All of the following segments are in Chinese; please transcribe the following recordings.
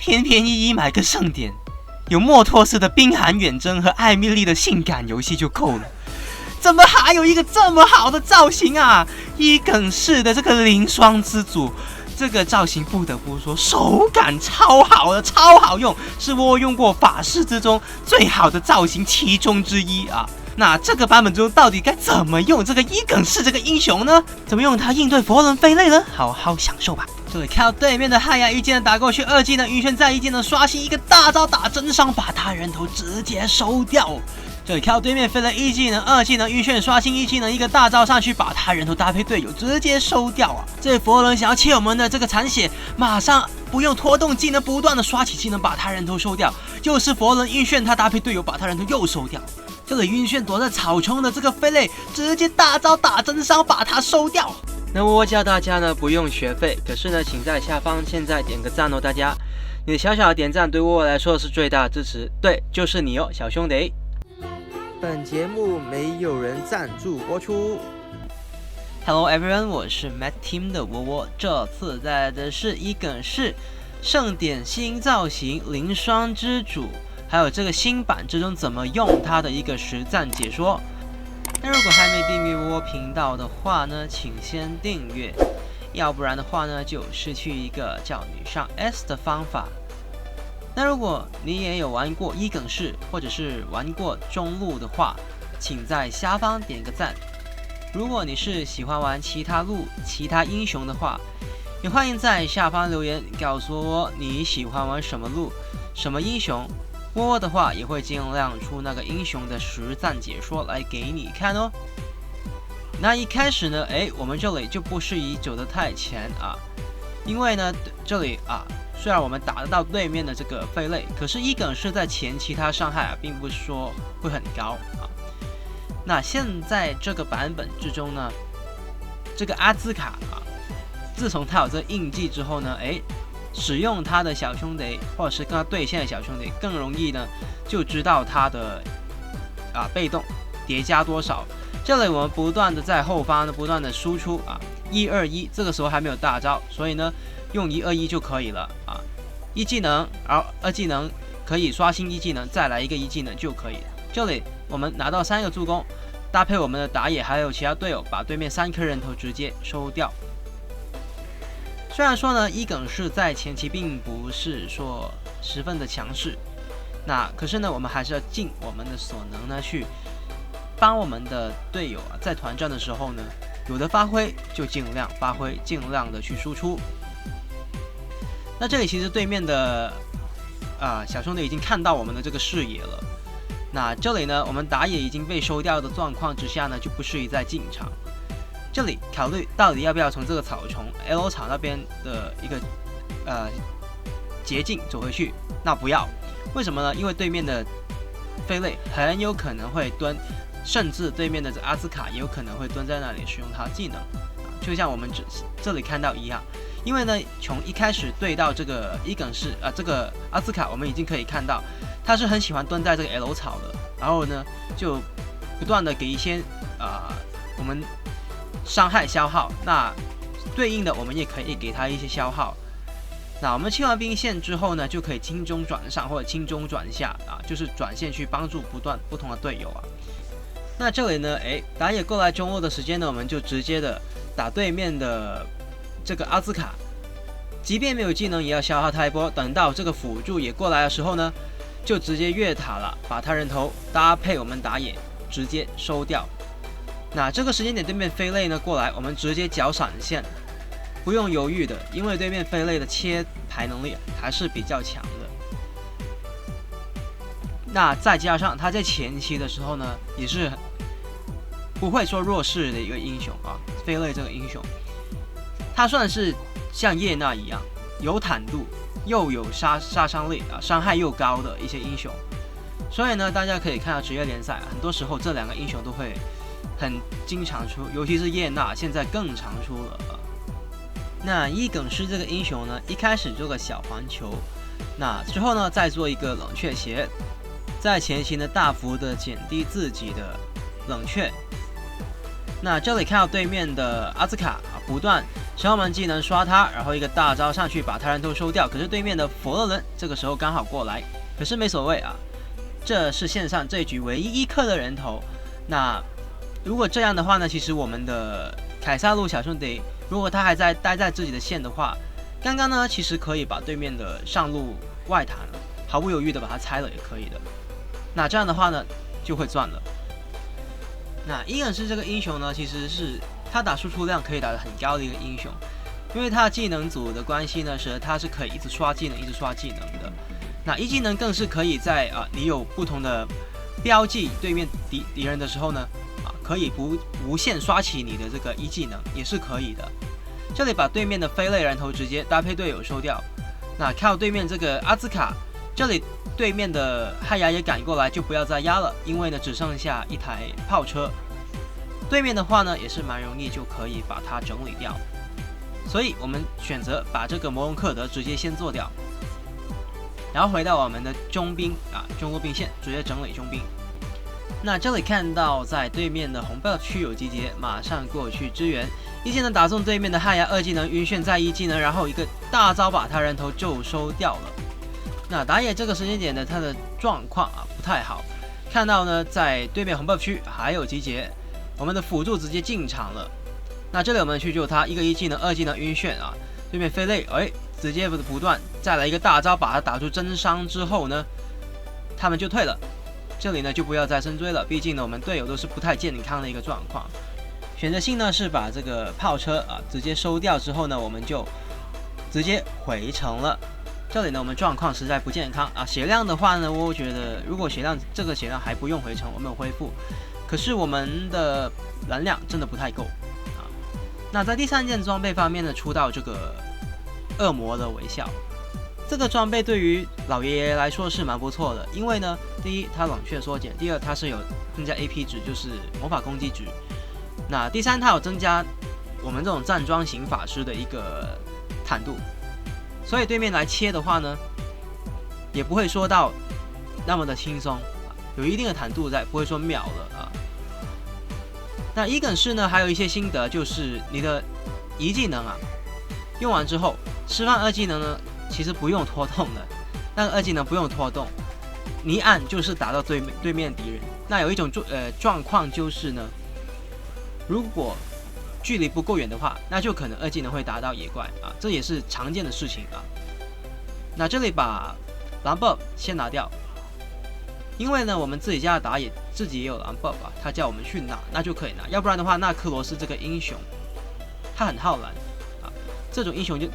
便便宜买个盛典，有莫托斯的冰寒远征和艾米丽的性感游戏就够了。怎么还有一个这么好的造型啊？伊耿式的这个灵霜之主，这个造型不得不说手感超好的，超好用，是我用过法师之中最好的造型其中之一啊。那这个版本中到底该怎么用这个伊耿式这个英雄呢？怎么用它应对佛伦飞类呢？好好享受吧。这里看到对面的汉雅一技能打过去，二技能晕眩，再一技能刷新一个大招打真伤，把他人头直接收掉。这里看到对面飞了一技能，二技能晕眩，刷新一技能，一个大招上去，把他人头搭配队友直接收掉啊！这佛伦想要切我们的这个残血，马上不用拖动技能，不断的刷起技能把他人头收掉。又是佛伦晕眩，他搭配队友把他人头又收掉。这里晕眩躲在草丛的这个飞类，直接大招打真伤把他收掉。那我教大家呢不用学费，可是呢请在下方现在点个赞哦，大家，你的小小的点赞对我来说是最大的支持，对，就是你哦，小兄弟。本节目没有人赞助播出。Hello everyone， 我是 Matt Team 的窝窝，这次带来的是伊耿式盛典新造型灵霜之主，还有这个新版之中怎么用它的一个实战解说。那如果还没订阅窝窝频道的话呢，请先订阅，要不然的话呢就失去一个叫女上 S 的方法。那如果你也有玩过伊耿式或者是玩过中路的话，请在下方点个赞。如果你是喜欢玩其他路其他英雄的话，也欢迎在下方留言告诉我你喜欢玩什么路什么英雄，窝窝的话也会尽量出那个英雄的实战解说来给你看哦。那一开始呢，我们这里就不适宜走得太前啊，因为呢这里啊虽然我们打得到对面的这个飞类，可是伊耿式在前期他伤害并不是说会很高啊。那现在这个版本之中呢，这个阿兹卡啊，自从他有这个印记之后呢，使用他的小兄弟或者是跟他对线的小兄弟更容易呢就知道他的被动叠加多少。这里我们不断的在后方呢不断的输出啊，121，这个时候还没有大招，所以呢用121就可以了啊，一技能，然后二技能可以刷新一技能，再来一个一技能就可以了。这里我们拿到3个助攻，搭配我们的打野还有其他队友，把对面3颗人头直接收掉。虽然说呢，伊耿式在前期并不是说十分的强势，那可是呢，我们还是要尽我们的所能呢，去帮我们的队友在团战的时候呢，有的发挥就尽量发挥，尽量的去输出。那这里其实对面的小兄弟已经看到我们的这个视野了。那这里呢，我们打野已经被收掉的状况之下呢，就不适宜再进场。这里考虑到底要不要从这个草丛 L 草那边的一个捷径走回去，那不要。为什么呢？因为对面的飞类很有可能会蹲，甚至对面的这阿兹卡也有可能会蹲在那里使用他技能，就像我们这里看到一样。因为呢，从一开始对到这个伊耿式这个阿兹卡，我们已经可以看到他是很喜欢蹲在这个 L 草的，然后呢就不断的给一些我们伤害消耗，那对应的我们也可以给他一些消耗。那我们清完兵线之后呢，就可以轻中转上或者轻中转下就是转线去帮助不同的队友啊。那这里呢，打野过来中路的时间呢，我们就直接的打对面的这个阿兹卡，即便没有技能也要消耗他一波，等到这个辅助也过来的时候呢，就直接越塔了，把他人头搭配我们打野直接收掉。那这个时间点对面飞类呢过来，我们直接绞闪现，不用犹豫的，因为对面飞类的切排能力还是比较强的。那再加上他在前期的时候呢，也是不会说弱势的一个英雄啊，飞类这个英雄。他算是像叶娜一样有坦度又有杀伤力伤害又高的一些英雄，所以呢，大家可以看到职业联赛很多时候这2个英雄都会很经常出，尤其是叶娜现在更常出了那伊耿式这个英雄呢，一开始做个小环球，那之后呢再做一个冷却鞋，在前期呢大幅的减低自己的冷却。那这里看到对面的阿兹卡不断小我们技能刷他，然后一个大招上去把他人头收掉。可是对面的佛罗伦这个时候刚好过来，可是没所谓啊，这是线上这一局唯一1颗的人头。那如果这样的话呢，其实我们的凯撒路小兄弟，如果他还在待在自己的线的话，刚刚呢其实可以把对面的上路外塔呢毫不犹豫的把它拆了也可以的。那这样的话呢就会赚了。那伊恩斯这个英雄呢，其实是他打输出量可以打得很高的一个英雄，因为他的技能组的关系呢，使得他是可以一直刷技能，一直刷技能的。那一技能更是可以在你有不同的标记对面敌人的时候呢，可以无限刷起你的这个一技能，也是可以的。这里把对面的飞类人头直接搭配队友收掉。那靠对面这个阿兹卡，这里对面的汉雅也赶过来，就不要再压了，因为呢只剩下一台炮车。对面的话呢也是蛮容易就可以把它整理掉，所以我们选择把这个魔龙克德直接先做掉，然后回到我们的中兵中路兵线直接整理中兵。那这里看到在对面的红 buff 区有集结，马上过去支援。一技能打中对面的汉雅，二技能晕眩，再一技能，然后一个大招把他人头就收掉了。那打野这个时间点呢，他的状况不太好。看到呢，在对面红 buff 区还有集结，我们的辅助直接进场了。那这里我们去救他，一个一技能，二技能晕眩对面飞类直接不断，再来一个大招把他打出真伤之后呢，他们就退了。这里呢就不要再深追了，毕竟呢我们队友都是不太健康的一个状况。选择性呢是把这个炮车直接收掉之后呢，我们就直接回城了。这里呢我们状况实在不健康血量的话呢，我觉得如果这个血量还不用回城，我们有恢复，可是我们的燃量真的不太够那在第3件装备方面呢，出到这个恶魔的微笑。这个装备对于老爷爷来说是蛮不错的，因为呢，第一它冷却缩减，第二它是有增加 AP 值，就是魔法攻击值。那第3它有增加我们这种站桩型法师的一个坦度，所以对面来切的话呢，也不会说到那么的轻松有一定的坦度在，不会说秒了那伊耿士呢，还有一些心得，就是你的一技能用完之后，释放2技能呢。其实不用拖动的，那个2技能不用拖动，你按就是打到对面敌人。那有一种状况就是呢，如果距离不够远的话，那就可能2技能会打到野怪这也是常见的事情那这里把蓝 buff 先拿掉，因为呢我们自己家的打野自己也有蓝 buff他叫我们去拿，那就可以拿。要不然的话，那克罗斯这个英雄他很耗蓝这种英雄就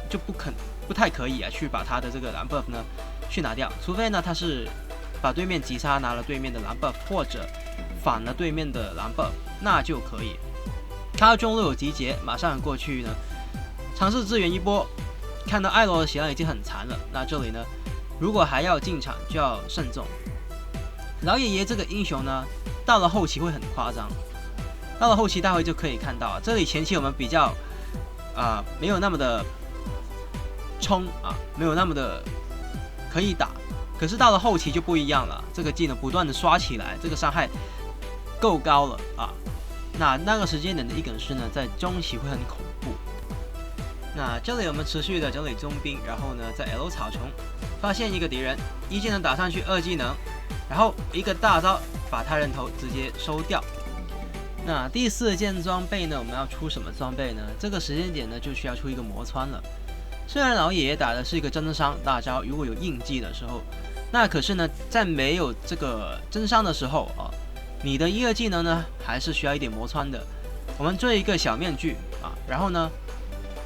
不太可以去把他的这个蓝 buff 呢去拿掉，除非呢他是把对面击杀拿了对面的蓝 buff， 或者反了对面的蓝 buff， 那就可以。他的中路有集结，马上过去呢尝试支援一波。看到艾罗的血量已经很残了，那这里呢如果还要进场就要慎重。老爷爷这个英雄呢到了后期会很夸张，到了后期待会就可以看到这里前期我们比较没有那么的冲没有那么的可以打，可是到了后期就不一样了，这个技能不断的刷起来，这个伤害够高了那个时间点的伊耿士呢，在中期会很恐怖。那这里我们持续的整理中兵，然后呢在 L 草丛发现一个敌人，一技能打上去，2技能，然后一个大招把他人头直接收掉。那第4件装备呢，我们要出什么装备呢？这个时间点呢就需要出一个魔穿了。虽然老爷爷打的是一个真伤大招，如果有印记的时候，那可是呢在没有这个真伤的时候你的1、2技能呢还是需要一点魔穿的。我们做一个小面具然后呢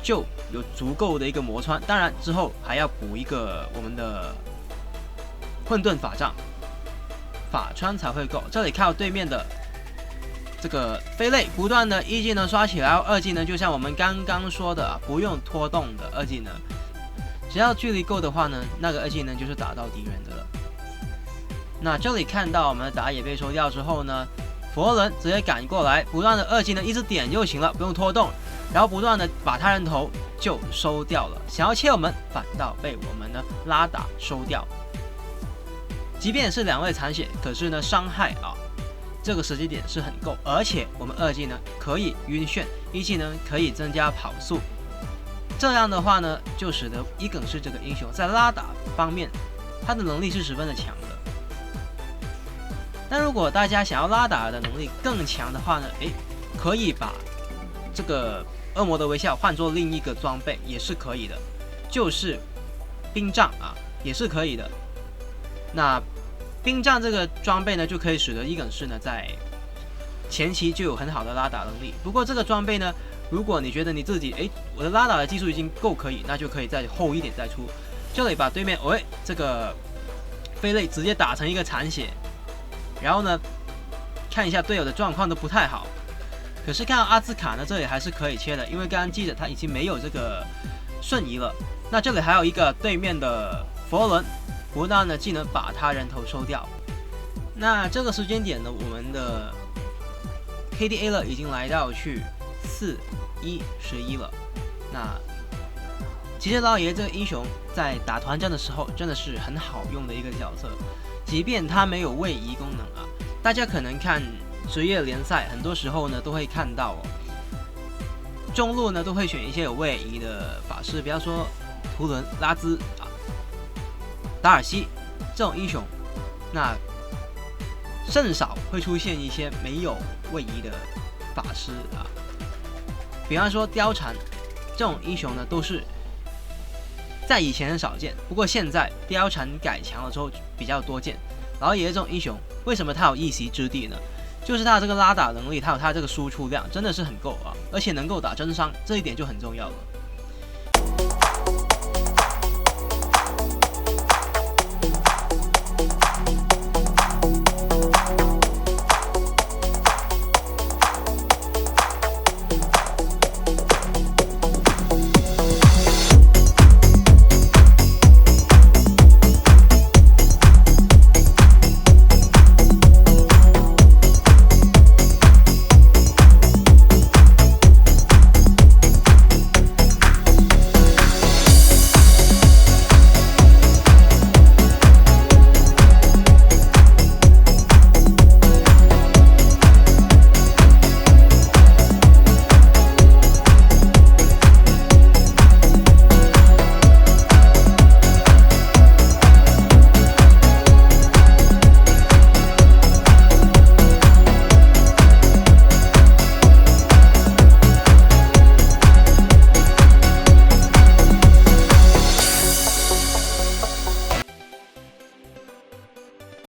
就有足够的一个魔穿，当然之后还要补一个我们的混沌法杖，法穿才会够。这里靠对面的这个飞类不断的1技能刷起来，2技能就像我们刚刚说的不用拖动的2技能，只要距离够的话呢，那个2技能就是打到敌人的了。那这里看到我们的打野被收掉之后呢，佛罗伦直接赶过来，不断的2技能一直点就行了，不用拖动，然后不断的把他人头就收掉了。想要切我们，反倒被我们呢拉打收掉。即便是2位残血，可是呢伤害这个时机点是很够，而且我们2技能可以晕眩，1技能可以增加跑速，这样的话呢，就使得伊耿氏这个英雄在拉打方面，他的能力是十分的强的。但如果大家想要拉打的能力更强的话呢，可以把这个恶魔的微笑换作另一个装备也是可以的，就是冰杖啊，也是可以的。那冰杖这个装备呢，就可以使得伊耿氏呢在前期就有很好的拉打能力。不过这个装备呢，如果你觉得你自己我的拉打的技术已经够可以，那就可以再厚一点再出。这里把对面这个飞类直接打成一个残血，然后呢看一下队友的状况都不太好。可是看到阿兹卡呢，这里还是可以切的，因为刚刚记着他已经没有这个瞬移了。那这里还有一个对面的佛罗伦，不但呢技能把他人头收掉。那这个时间点呢，我们的 KDA 了已经来到去4-1-11了。那其实老爷这个英雄在打团战的时候真的是很好用的一个角色，即便他没有位移功能啊，大家可能看职业联赛很多时候呢都会看到中路呢都会选一些有位移的法师，比方说图伦、拉兹啊、达尔西这种英雄，那甚少会出现一些没有位移的法师啊。比方说貂蝉这种英雄呢，都是在以前很少见，不过现在貂蝉改强了之后比较多见。老爷这种英雄，为什么他有一席之地呢？就是他这个拉打能力，他有他这个输出量，真的是很够啊，而且能够打真伤，这一点就很重要了。